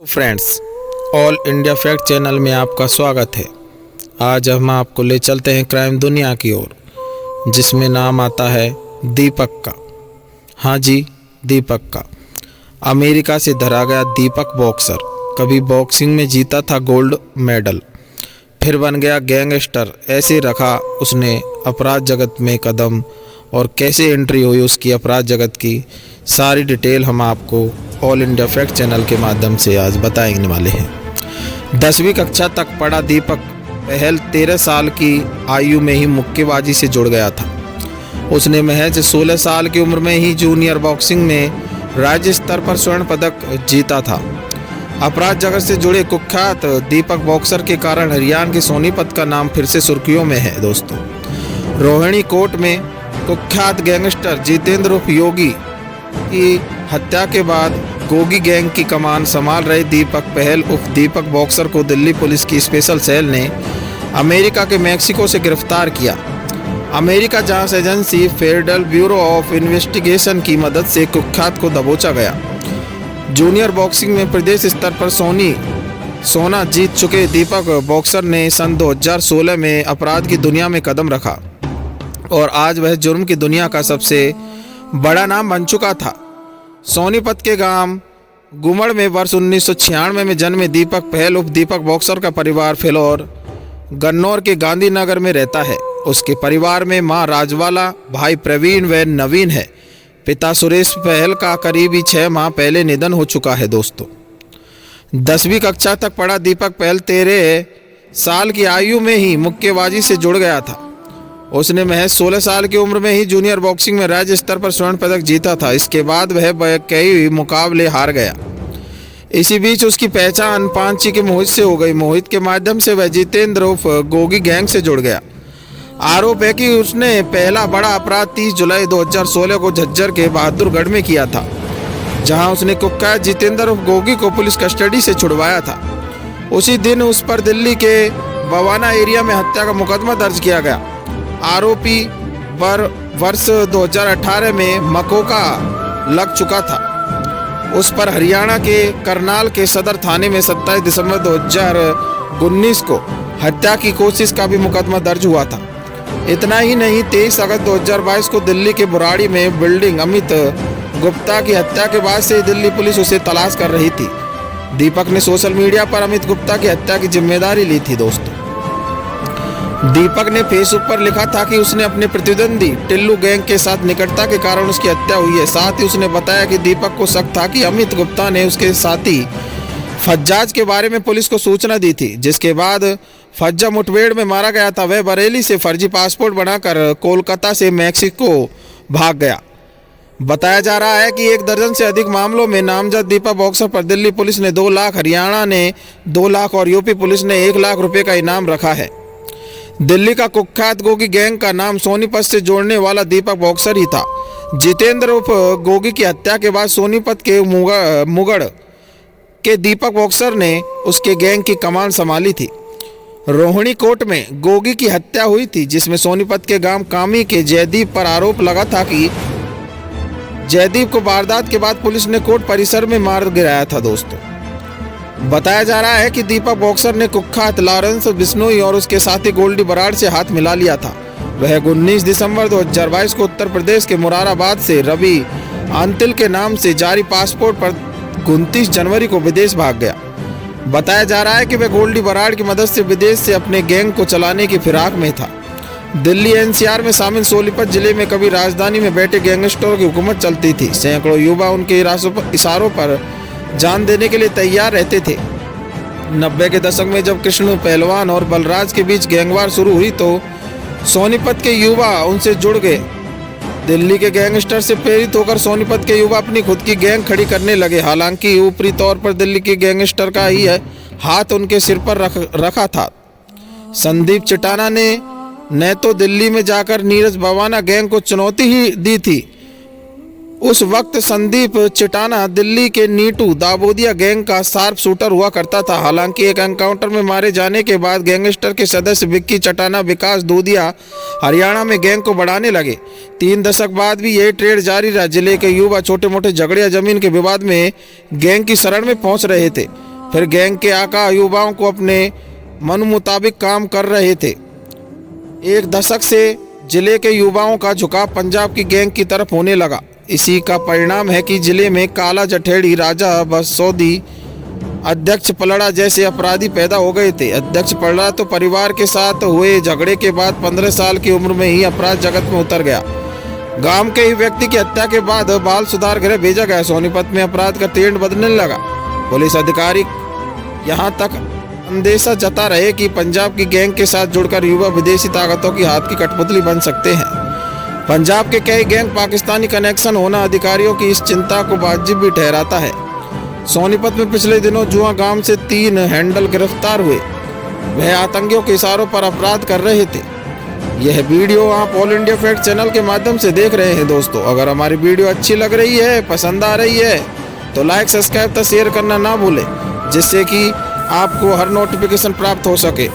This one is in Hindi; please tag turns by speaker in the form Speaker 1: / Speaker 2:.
Speaker 1: Friends, all India fact channel में आपका स्वागत है। आज हम आपको ले चलते हैं क्राइम दुनिया की ओर, जिसमें नाम आता है दीपक का। हाँ जी, दीपक का। अमेरिका से धरा गया दीपक बॉक्सर कभी बॉक्सिंग में जीता था गोल्ड मेडल, फिर बन गया गैंगस्टर। ऐसे रखा उसने अपराध जगत में कदम, और कैसे एंट्री हुई उसकी अपराध जगत की, सारी डिटेल हम आपको ऑल इंडिया फैक्ट चैनल के माध्यम से आज बताने वाले हैं। 10वीं कक्षा तक पढ़ा दीपक पहल 13 साल की आयु में ही मुक्केबाजी से जुड़ गया था। उसने महज 16 साल की उम्र में ही जूनियर बॉक्सिंग में राज्य स्तर पर स्वर्ण पदक जीता था। अपराध जगत से जुड़े कुख्यात दीपक बॉक्सर के कारण हरियाणा के सोनीपत का नाम फिर से सुर्खियों में है। दोस्तों, रोहिणी कोर्ट में कुख्यात गैंगस्टर जितेंद्र उर्फ योगी की हत्या के बाद गोगी गैंग की कमान संभाल रहे दीपक पहल उर्फ दीपक बॉक्सर को दिल्ली पुलिस की स्पेशल सेल ने अमेरिका के मैक्सिको से गिरफ्तार किया। अमेरिका जांच agency federal bureau of investigation की मदद से कुख्यात को दबोचा गया। जूनियर बॉक्सिंग में प्रदेश स्तर पर सोना जीत चुके दीपक बॉक्सर ने सन 2016 में अपराध की दुनिया में कदम रखा और आज वह जुर्म की दुनिया का सबसे बड़ा नाम बन चुका था। सोनीपत के गांव गुमड़ में वर्ष 1996 में जन्मे दीपक पहल उर्फ दीपक बॉक्सर का परिवार फिलौर गन्नौर के गांधीनगर में रहता है। उसके परिवार में मां राजवाला, भाई प्रवीण व नवीन है। पिता सुरेश पहल का करीबी 6 माह पहले निधन हो चुका है। दोस्तों, 10वीं कक्षा तक पढ़ा दीपक पहल 13 साल की आयु में ही मुक्केबाजी से जुड़ गया था। उसने महज 16 साल की उम्र में ही जूनियर बॉक्सिंग में राज्य स्तर पर स्वर्ण पदक जीता था। इसके बाद वह कई मुकाबले हार गया। इसी बीच उसकी पहचान पांची के मोहित से हो गई। मोहित के माध्यम से वह जितेंद्र उर्फ गोगी गैंग से जुड़ गया। आरोप है कि उसने पहला बड़ा अपराध 30 जुलाई 2016 को झज्जर के बहादुरगढ़ में किया था, जहां उसने कुख्यात जितेंद्र उर्फ गोगी को पुलिस कस्टडी से छुड़वाया था। उसी दिन उस पर दिल्ली के बवाना एरिया में हत्या का मुकदमा दर्ज किया गया। आरोपी पर वर्ष 2018 में मकोका लग चुका था। उस पर हरियाणा के करनाल के सदर थाने में 27 दिसंबर 2019 को हत्या की कोशिश का भी मुकदमा दर्ज हुआ था। इतना ही नहीं, 23 अगस्त 2022 को दिल्ली के बुराड़ी में बिल्डिंग अमित गुप्ता की हत्या के बाद से दिल्ली पुलिस उसे तलाश कर रही थी। दीपक ने सोशल मीडिया पर अमित गुप्ता की हत्या की जिम्मेदारी ली थी। दोस्तों, दीपक ने फेसबुक पर लिखा था कि उसने अपने प्रतिद्वंदी टिल्लू गैंग के साथ निकटता के कारण उसकी हत्या हुई है। साथ ही उसने बताया कि दीपक को शक था कि अमित गुप्ता ने उसके साथी फज्जाज के बारे में पुलिस को सूचना दी थी, जिसके बाद फज्जा मुठभेड़ में मारा गया था। वह बरेली से फर्जी पासपोर्ट बनाकर कोलकाता से मैक्सिको भाग गया। बताया जा रहा है कि 1 दर्जन से अधिक मामलों में नामजद दीपक बॉक्सर पर दिल्ली पुलिस ने 2 लाख, हरियाणा ने 2 लाख और यूपी पुलिस ने 1 लाख रुपए का इनाम रखा है। दिल्ली का कुख्यात गोगी गैंग का नाम सोनीपत से जोड़ने वाला दीपक बॉक्सर ही था। जितेंद्र उर्फ गोगी की हत्या के बाद सोनीपत के मुगड़ के दीपक बॉक्सर ने उसके गैंग की कमान संभाली थी। रोहिणी कोर्ट में गोगी की हत्या हुई थी, जिसमें सोनीपत के गांव कामी के जयदीप पर आरोप लगा था कि जयदीप को वारदात के बाद पुलिस ने कोर्ट परिसर में मार गिराया था। दोस्तों, बताया जा रहा है कि दीपक बॉक्सर ने कुख्यात लॉरेंस बिश्नोई और उसके साथी गोल्डी बराड़ से हाथ मिला लिया था। वह 19 दिसंबर 2022 को उत्तर प्रदेश के मुरादाबाद से रवि अंतिल के नाम से जारी पासपोर्ट पर 29 जनवरी को विदेश भाग गया। बताया जा रहा है कि वह गोल्डी बराड़ की मदद से विदेश से अपने गैंग को चलाने की फिराक में था। दिल्ली एनसीआर में शामिल सोनीपत जिले में कभी राजधानी में बैठे गैंगस्टरों की हुकूमत चलती थी। सैकड़ों युवा उनके इशारों पर जान देने के लिए तैयार रहते थे। 90 के दशक में जब कृष्ण पहलवान और बलराज के बीच गैंगवार शुरू हुई तो सोनीपत के युवा उनसे जुड़ गए। दिल्ली के गैंगस्टर से प्रेरित होकर सोनीपत के युवा अपनी खुद की गैंग खड़ी करने लगे। हालांकि ऊपरी तौर पर दिल्ली के गैंगस्टर का ही हाथ उनके सिर पर रखा था। संदीप चिटाना ने तो दिल्ली में जाकर नीरज बवाना गैंग को चुनौती ही दी थी। उस वक्त संदीप चिटाना दिल्ली के नीटू दाबोदिया गैंग का शार्प शूटर हुआ करता था। हालांकि एक एनकाउंटर में मारे जाने के बाद गैंगस्टर के सदस्य विक्की चटाना, विकास दूधिया हरियाणा में गैंग को बढ़ाने लगे। 3 दशक बाद भी यही ट्रेड जारी रहा। जिले के युवा छोटे मोटे झगड़े या जमीन के विवाद में गैंग की शरण में पहुंच रहे थे। फिर गैंग के आका युवाओं को अपने मन मुताबिक काम कर रहे थे। एक दशक से जिले के युवाओं का झुकाव पंजाब की गैंग की तरफ होने लगा। इसी का परिणाम है कि जिले में काला जठेड़ी, राजा बसौदी, अध्यक्ष पलड़ा जैसे अपराधी पैदा हो गए थे। अध्यक्ष पलड़ा तो परिवार के साथ हुए झगड़े के बाद 15 साल की उम्र में ही अपराध जगत में उतर गया। गांव के ही व्यक्ति की हत्या के बाद बाल सुधार गृह भेजा गया। सोनीपत में अपराध का ट्रेंड बदलने लगा। पुलिस अधिकारी यहां तक अंदेशा जता रहे कि पंजाब की गैंग के साथ जुड़कर युवा विदेशी ताकतों की हाथ की कठपुतली बन सकते हैं। पंजाब के कई गैंग पाकिस्तानी कनेक्शन होना अधिकारियों की इस चिंता को वाजिब भी ठहराता है। सोनीपत में पिछले दिनों जुआ गांव से 3 हैंडल गिरफ्तार हुए। वह आतंकियों के इशारों पर अपराध कर रहे थे। यह वीडियो आप ऑल इंडिया फैक्ट चैनल के माध्यम से देख रहे हैं। दोस्तों, अगर हमारी वीडियो अच्छी लग रही है, पसंद आ रही है, तो लाइक, सब्सक्राइब तथा शेयर करना ना भूलें, जिससे कि आपको हर नोटिफिकेशन प्राप्त हो सके।